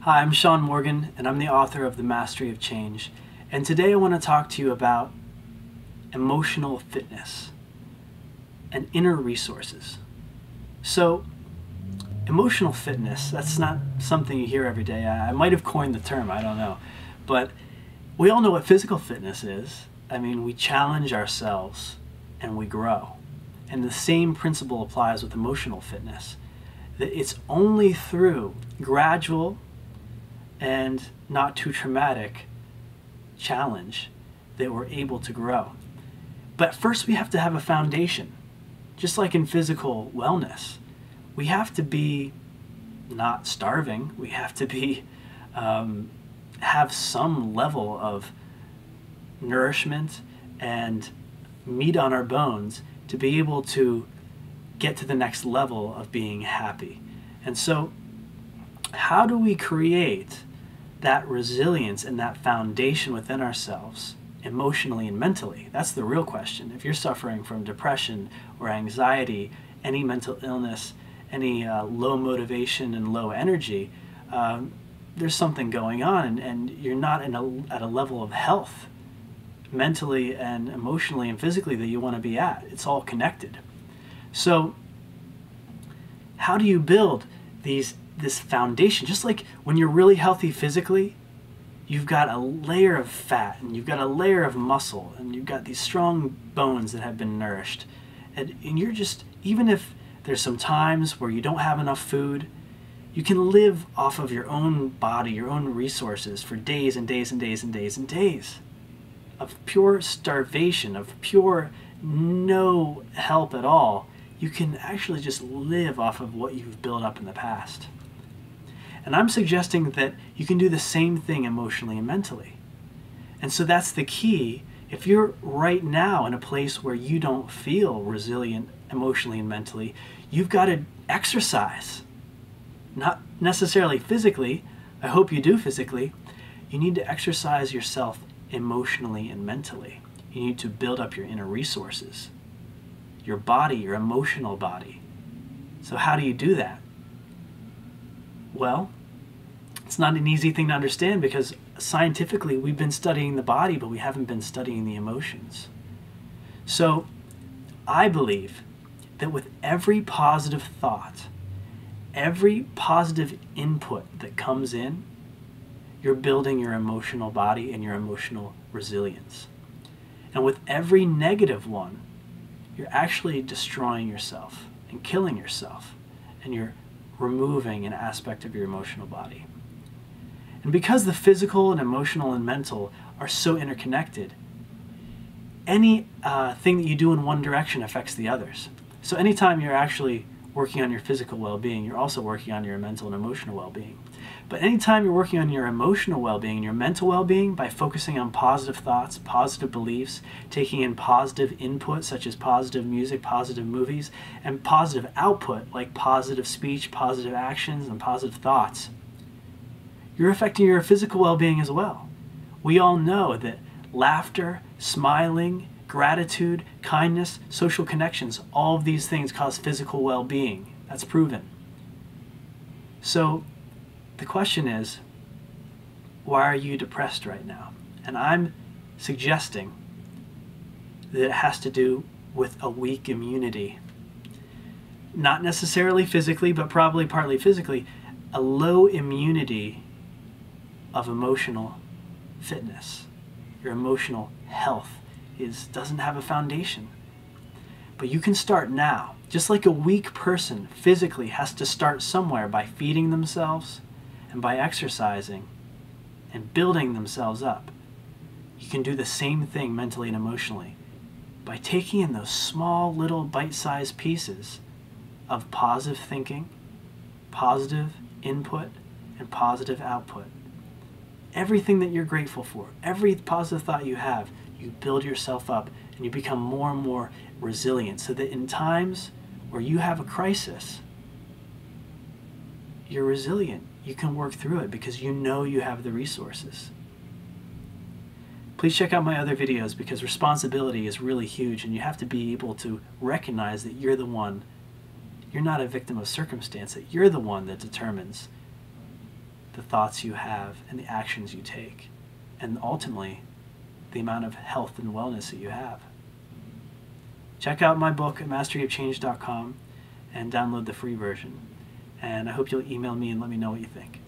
Hi, I'm Sean Morgan, and I'm the author of The Mastery of Change. And today I want to talk to you about emotional fitness and inner resources. So, emotional fitness, that's not something you hear every day. I might have coined the term, I don't know. But we all know what physical fitness is. I mean, we challenge ourselves and we grow. And the same principle applies with emotional fitness. That it's only through gradual and not too traumatic challenge that we're able to grow. But first we have to have a foundation. Just like in physical wellness, we have to be not starving. We have to be have some level of nourishment and meat on our bones to be able to get to the next level of being happy. And so how do we create that resilience and that foundation within ourselves emotionally and mentally? That's the real question. If you're suffering from depression or anxiety, any mental illness, any low motivation and low energy, there's something going on, and you're not at a level of health mentally and emotionally and physically that you want to be at. It's all connected. So how do you build this foundation? Just like when you're really healthy physically, you've got a layer of fat and you've got a layer of muscle and you've got these strong bones that have been nourished. And you're just, even if there's some times where you don't have enough food, you can live off of your own body, your own resources for days and days and days and days and days of pure starvation, of pure no help at all. You can actually just live off of what you've built up in the past. And I'm suggesting that you can do the same thing emotionally and mentally. And so that's the key. If you're right now in a place where you don't feel resilient emotionally and mentally, you've got to exercise. Not necessarily physically. I hope you do physically. You need to exercise yourself emotionally and mentally. You need to build up your inner resources, your body, your emotional body. So how do you do that? Well, it's not an easy thing to understand because scientifically we've been studying the body, but we haven't been studying the emotions. So I believe that with every positive thought, every positive input that comes in, you're building your emotional body and your emotional resilience. And with every negative one, you're actually destroying yourself and killing yourself, and you're removing an aspect of your emotional body. And because the physical and emotional and mental are so interconnected, any thing that you do in one direction affects the others. So anytime you're actually working on your physical well-being, you're also working on your mental and emotional well-being. But anytime you're working on your emotional well-being and your mental well-being by focusing on positive thoughts, positive beliefs, taking in positive input such as positive music, positive movies, and positive output like positive speech, positive actions, and positive thoughts, you're affecting your physical well-being as well. We all know that laughter, smiling, gratitude, kindness, social connections, all of these things cause physical well-being. That's proven. So the question is, why are you depressed right now? And I'm suggesting that it has to do with a weak immunity. Not necessarily physically, but probably partly physically. A low immunity of emotional fitness. Your emotional health doesn't have a foundation. But you can start now. Just like a weak person physically has to start somewhere by feeding themselves and by exercising and building themselves up. You can do the same thing mentally and emotionally by taking in those small little bite-sized pieces of positive thinking, positive input, and positive output. Everything that you're grateful for, every positive thought you have, you build yourself up and you become more and more resilient so that in times where you have a crisis, you're resilient. You can work through it because you know you have the resources. Please check out my other videos because responsibility is really huge and you have to be able to recognize that you're the one. You're not a victim of circumstance, that you're the one that determines the thoughts you have and the actions you take, and ultimately the amount of health and wellness that you have. Check out my book at masteryofchange.com and download the free version. And I hope you'll email me and let me know what you think.